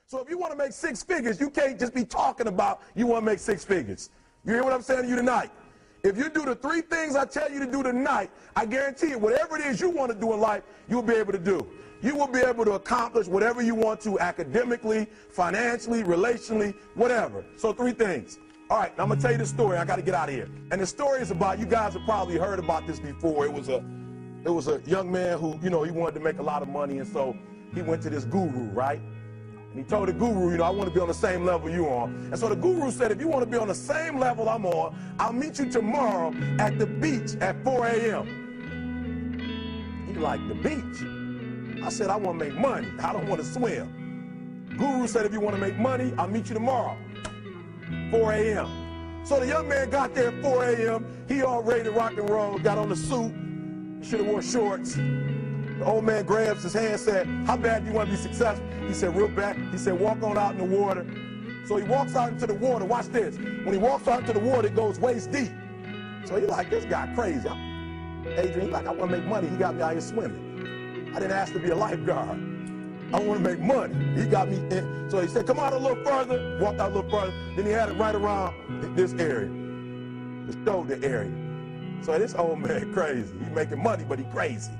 So if you want to make six figures, you can't just be talking about you want to make six figures. You hear what I'm saying to you tonight? If you do the three things I tell you to do tonight, I guarantee you, whatever it is you want to do in life, you'll be able to do. You will be able to accomplish whatever you want to academically, financially, relationally, whatever. So three things. All right, now I'm going to tell you the story. I got to get out of here. And the story is about, you guys have probably heard about this before. It was a young man who, he wanted to make a lot of money, and so he went to this guru, right? And he told the guru, I want to be on the same level you're on. And so the guru said, if you want to be on the same level I'm on, I'll meet you tomorrow at the beach at 4 a.m. He's like, the beach? I said, I want to make money. I don't want to swim. Guru said, if you want to make money, I'll meet you tomorrow, 4 a.m. So the young man got there at 4 a.m. He all ready to rock and roll, got on the suit, should have wore shorts. The old man grabs his hand and said, how bad do you want to be successful? He said, real bad. He said, walk on out in the water. So he walks out into the water. Watch this. When he walks out into the water, it goes waist deep. So he's like, this guy crazy. Adrian, he's like, I want to make money. He got me out here swimming. I didn't ask to be a lifeguard. I want to make money. He got me in. So he said, come out a little further. Walked out a little further. Then he had it right around this area, the shoulder area. So this old man crazy. He's making money, but he crazy.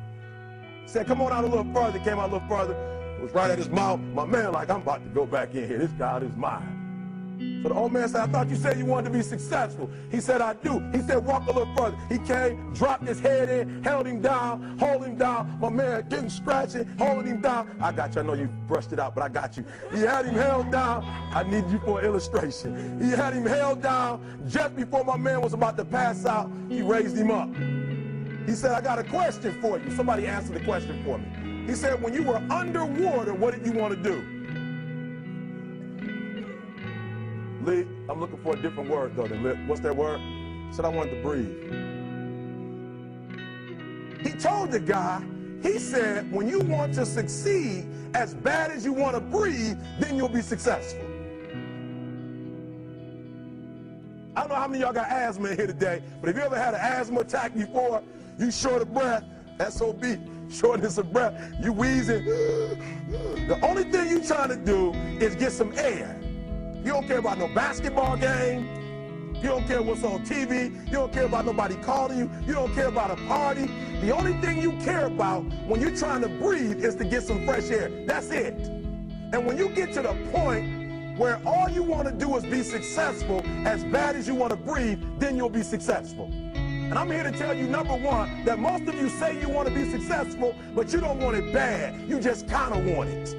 He said, come on out a little further. Came out a little further. It was right at his mouth. My man like, I'm about to go back in here. This God is mine. So the old man said, I thought you said you wanted to be successful. He said, I do. He said, walk a little further. He came, dropped his head in, held him down, hold him down. My man getting scratching, holding him down. I got you. I know you brushed it out, but I got you. He had him held down. I need you for an illustration. He had him held down. Just before my man was about to pass out, he raised him up. He said, I got a question for you. Somebody answer the question for me. He said, when you were underwater, what did you want to do? Lee, I'm looking for a different word, though, than Lee. What's that word? He said, I wanted to breathe. He told the guy, he said, when you want to succeed as bad as you want to breathe, then you'll be successful. I don't know how many of y'all got asthma in here today, but if you ever had an asthma attack before, you short of breath, SOB, shortness of breath, you wheezing. The only thing you trying to do is get some air. You don't care about no basketball game. You don't care what's on TV. You don't care about nobody calling you. You don't care about a party. The only thing you care about when you're trying to breathe is to get some fresh air. That's it. And when you get to the point where all you want to do is be successful as bad as you want to breathe, then you'll be successful. And I'm here to tell you, number one, that most of you say you want to be successful, but you don't want it bad. You just kind of want it.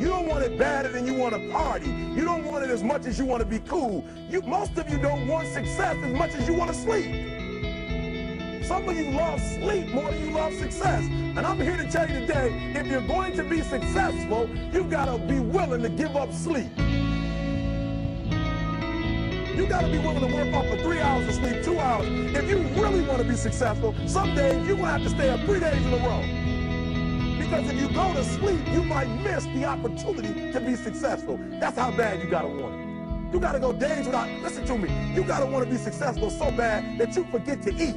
You don't want it badder than you want to party. You don't want it as much as you want to be cool. Most of you don't want success as much as you want to sleep. Some of you love sleep more than you love success. And I'm here to tell you today, if you're going to be successful, you've got to be willing to give up sleep. You got to be willing to work off for 3 hours of sleep, 2 hours. If you really want to be successful, some days you're going to have to stay up 3 days in a row. Because if you go to sleep, you might miss the opportunity to be successful. That's how bad you got to want it. You got to go days without, listen to me, you got to want to be successful so bad that you forget to eat.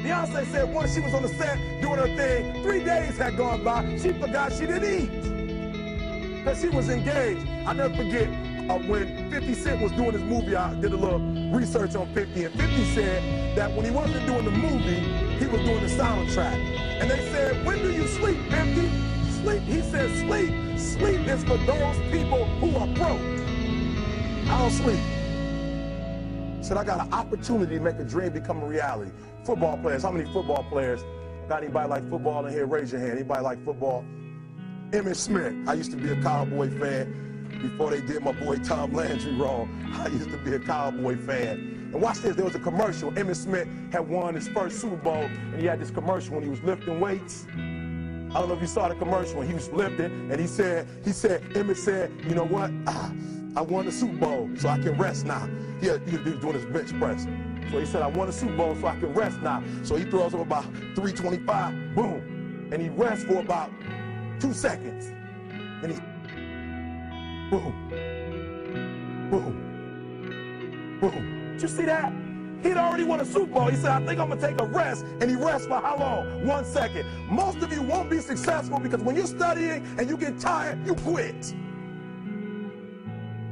Beyonce said once she was on the set doing her thing, 3 days had gone by, she forgot she didn't eat. Because she was engaged. I'll never forget when 50 Cent was doing his movie, I did a little research on 50, and 50 said that when he wasn't doing the movie, he was doing the soundtrack. And they said, when do you sleep, 50? Sleep, he said, sleep. Sleep is for those people who are broke. I don't sleep. He said, I got an opportunity to make a dream become a reality. Football players, how many football players? Got anybody like football in here? Raise your hand. Anybody like football? Emmitt Smith. I used to be a Cowboy fan. Before they did my boy Tom Landry wrong, I used to be a Cowboy fan. And watch this, there was a commercial. Emmitt Smith had won his first Super Bowl, and he had this commercial when he was lifting weights. I don't know if you saw the commercial when he was lifting, and he said, Emmitt said, you know what? I won the Super Bowl, so I can rest now. He was doing his bench press. So he said, I won the Super Bowl, so I can rest now. So he throws up about 325, boom, and he rests for about 2 seconds. And he boom, boom, boom. Did you see that? He'd already won a Super Bowl. He said, I think I'm going to take a rest. And he rests for how long? 1 second. Most of you won't be successful because when you're studying and you get tired, you quit.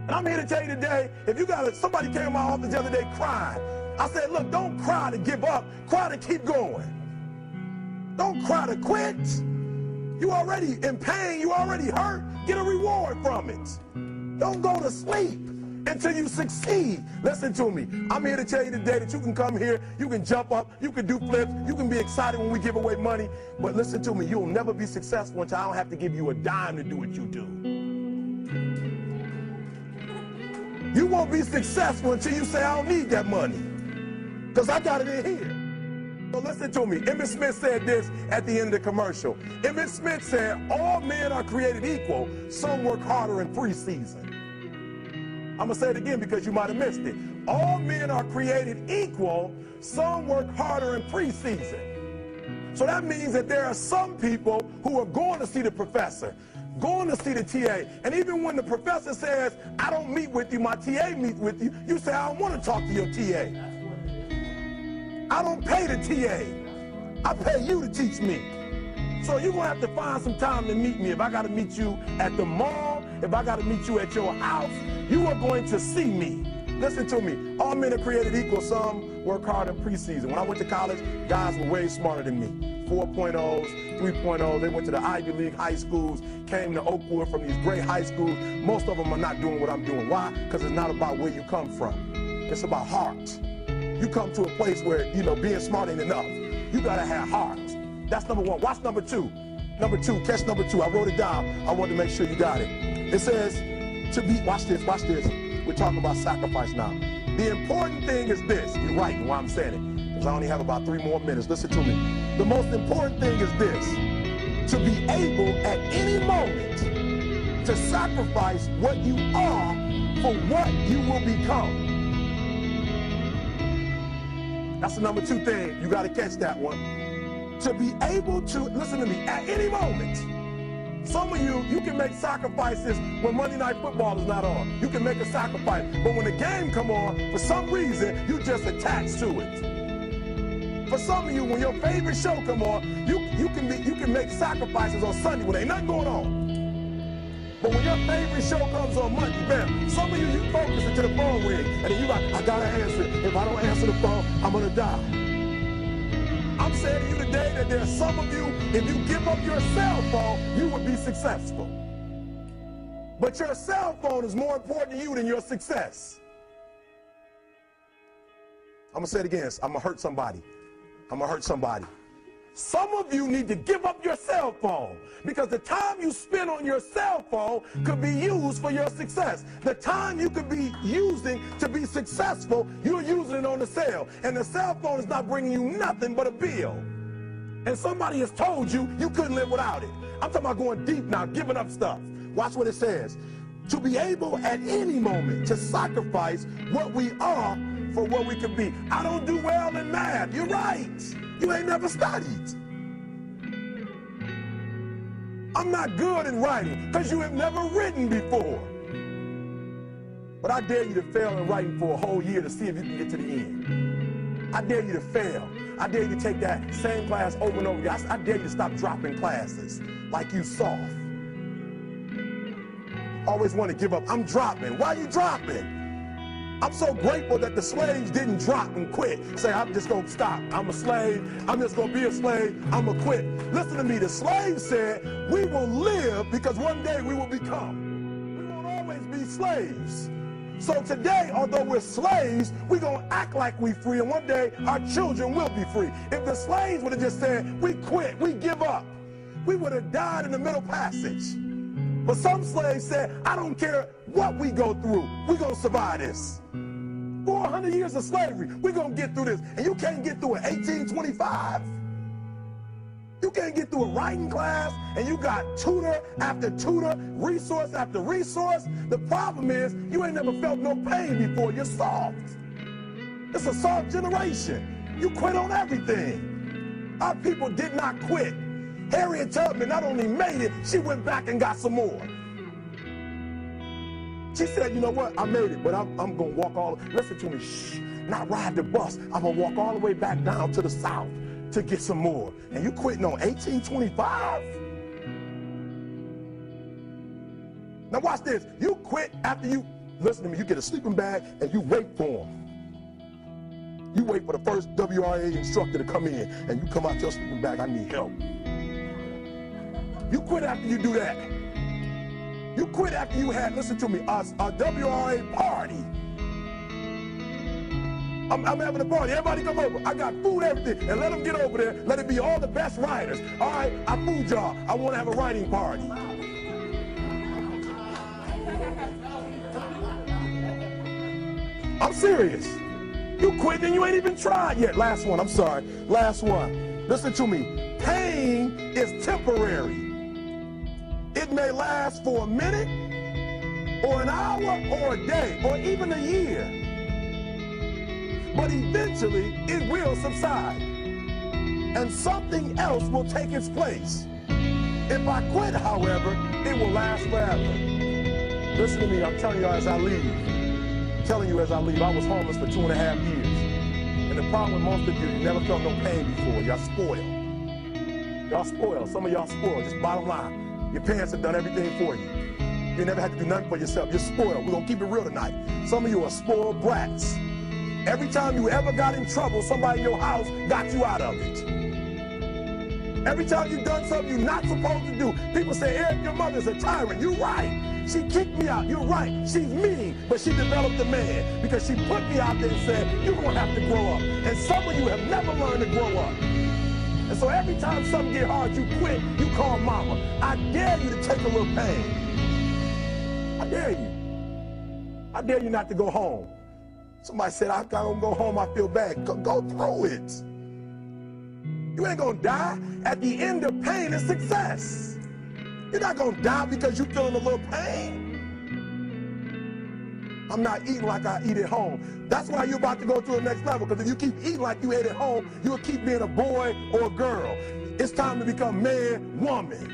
And I'm here to tell you today, if you got somebody came to my office the other day crying. I said, look, don't cry to give up. Cry to keep going. Don't cry to quit. You already in pain. You already hurt. Get a reward from it. Don't go to sleep until you succeed. Listen to me. I'm here to tell you today that you can come here, you can jump up, you can do flips, you can be excited when we give away money. But listen to me, you'll never be successful until I don't have to give you a dime to do what you do. You won't be successful until you say, I don't need that money, because I got it in here. So listen to me. Emmitt Smith said this at the end of the commercial. Emmitt Smith said, all men are created equal. Some work harder in preseason. I'm going to say it again because you might have missed it. All men are created equal. Some work harder in preseason. So that means that there are some people who are going to see the professor, going to see the TA. And even when the professor says, I don't meet with you, my TA meets with you, you say, I don't want to talk to your TA. I don't pay the TA. I pay you to teach me. So you're going to have to find some time to meet me. If I got to meet you at the mall, if I got to meet you at your house, you are going to see me. Listen to me. All men are created equal. Some work hard in preseason. When I went to college, guys were way smarter than me. 4.0s, 3.0s. They went to the Ivy League high schools, came to Oakwood from these great high schools. Most of them are not doing what I'm doing. Why? Because it's not about where you come from. It's about heart. You come to a place where, being smart ain't enough. You got to have heart. That's number one. Watch number two. Number two, catch number two. I wrote it down. I wanted to make sure you got it. It says, watch this. We're talking about sacrifice now. The important thing is this. You're right while I'm saying it, because I only have about 3 more minutes. Listen to me. The most important thing is this. To be able at any moment to sacrifice what you are for what you will become. That's the number 2 thing. You got to catch that one. To be able to, listen to me, at any moment. Some of you can make sacrifices when Monday Night Football is not on. You can make a sacrifice. But when the game come on, for some reason, you just attached to it. For some of you, when your favorite show come on, you can make sacrifices on Sunday when ain't nothing going on. But when your favorite show comes on Monday, bam, some of you focus until the phone ring, and then you like, I gotta answer it. If I don't answer the phone, I'm gonna die. I'm saying to you today that there are some of you, if you give up your cell phone, you will be successful. But your cell phone is more important to you than your success. I'm gonna say it again. I'm gonna hurt somebody. Some of you need to give up your cell phone, because the time you spend on your cell phone could be used for your success. The time you could be using to be successful, you're using it on the cell. And the cell phone is not bringing you nothing but a bill. And somebody has told you you couldn't live without it. I'm talking about going deep now, giving up stuff. Watch what it says. To be able at any moment to sacrifice what we are for what we could be. I don't do well in math. You're right. You ain't never studied. I'm not good in writing because you have never written before. But I dare you to fail in writing for a whole year to see if you can get to the end. I dare you to fail. I dare you to take that same class over and over again. I dare you to stop dropping classes like you soft. Always want to give up. I'm dropping. Why are you dropping? I'm so grateful that the slaves didn't drop and quit. Say, I'm just going to stop. I'm a slave. I'm just going to be a slave. I'm going to quit. Listen to me. The slaves said, we will live because one day we will become. We won't always be slaves. So today, although we're slaves, we're going to act like we're free, and one day our children will be free. If the slaves would have just said, we quit, we give up, we would have died in the Middle Passage. But some slaves said, I don't care what we go through, we're going to survive this. 400 years of slavery, we're going to get through this. And you can't get through it 1825. You can't get through a writing class, and you got tutor after tutor, resource after resource. The problem is, you ain't never felt no pain before. You're soft. It's a soft generation. You quit on everything. Our people did not quit. Harriet Tubman not only made it, she went back and got some more. She said, you know what, I made it, but I'm going to walk all, listen to me, shh. not ride the bus. I'm going to walk all the way back down to the south to get some more. And you quitting on 1825? Now watch this. You quit after you, listen to me, you get a sleeping bag and you wait for them. You wait for the first WRA instructor to come in and you come out your sleeping bag, I need help. You quit after you do that. You quit after you had, listen to me, a WRA party. I'm having a party. Everybody come over. I got food, everything. And let them get over there. Let it be all the best writers. All right, I fooled y'all. I want to have a writing party. I'm serious. You quit and you ain't even tried yet. Last one. I'm sorry. Last one. Listen to me. Pain is temporary. It may last for a minute or an hour or a day or even a year. But eventually, it will subside. And something else will take its place. If I quit, however, it will last forever. Listen to me, I'm telling you as I leave. I'm telling you as I leave, I was homeless for 2.5 years. And the problem with most of you never felt no pain before. Y'all spoiled. Y'all spoiled. Some of y'all spoiled, just bottom line. Your parents have done everything for you. You never had to do nothing for yourself. You're spoiled. We're going to keep it real tonight. Some of you are spoiled brats. Every time you ever got in trouble, somebody in your house got you out of it. Every time you've done something you're not supposed to do, people say, Eric, your mother's a tyrant. You're right. She kicked me out. You're right. She's mean, but she developed a man because she put me out there and said, you're going to have to grow up. And some of you have never learned to grow up. And so every time something get hard, you quit, you call mama. I dare you to take a little pain. I dare you. I dare you not to go home. Somebody said, I don't go home, I feel bad. Go through it. You ain't gonna die. At the end of pain is success. You're not gonna die because you're feeling a little pain. I'm not eating like I eat at home. That's why you're about to go to the next level, because if you keep eating like you ate at home, you'll keep being a boy or a girl. It's time to become man, woman.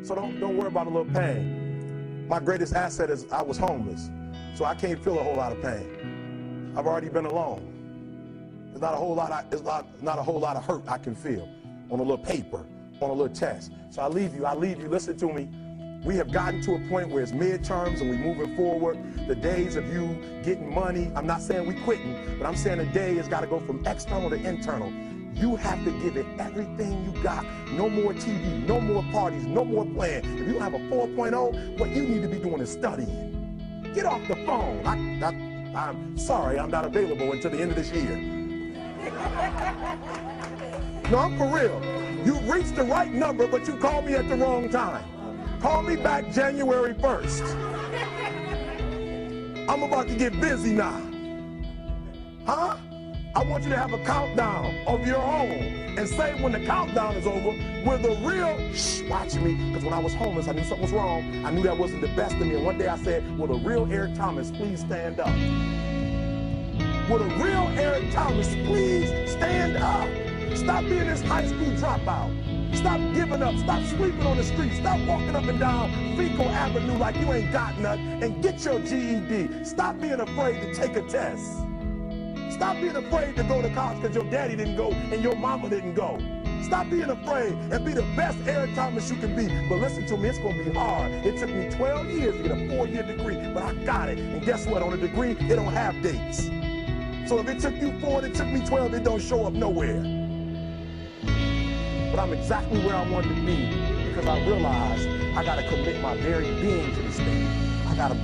So don't worry about a little pain. My greatest asset is I was homeless, so I can't feel a whole lot of pain. I've already been alone. There's not a whole lot of hurt I can feel on a little paper, on a little test. So I leave you, listen to me. We have gotten to a point where it's midterms and we're moving forward. The days of you getting money, I'm not saying we quitting, but I'm saying the day has got to go from external to internal. You have to give it everything you got. No more TV, no more parties, no more playing. If you don't have a 4.0, what you need to be doing is studying. Get off the phone. I'm sorry, I'm not available until the end of this year. No, I'm for real. You reached the right number, but you called me at the wrong time. Call me back January 1st. I'm about to get busy now. Huh? I want you to have a countdown of your own and say when the countdown is over, we're the real, watch me, because when I was homeless, I knew something was wrong. I knew that wasn't the best of me. And one day I said, will the real Eric Thomas please stand up? Will the real Eric Thomas please stand up? Stop being this high school dropout. Stop giving up. Stop sleeping on the street. Stop walking up and down Fecal Avenue like you ain't got nothing, and get your GED. Stop being afraid to take a test. Stop being afraid to go to college because your daddy didn't go and your mama didn't go. Stop being afraid and be the best Eric Thomas you can be. But listen to me, it's going to be hard. It took me 12 years to get a 4-year degree, but I got it. And guess what? On a degree, it don't have dates. So if it took you 4 and it took me 12, it don't show up nowhere. But I'm exactly where I wanted to be because I realized I got to commit my very being to this thing. I gotta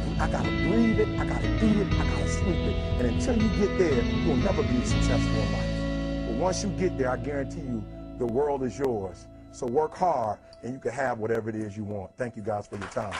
breathe it, I gotta eat it, I gotta sleep it. And until you get there, you'll never be successful in life. But once you get there, I guarantee you, the world is yours. So work hard and you can have whatever it is you want. Thank you guys for your time.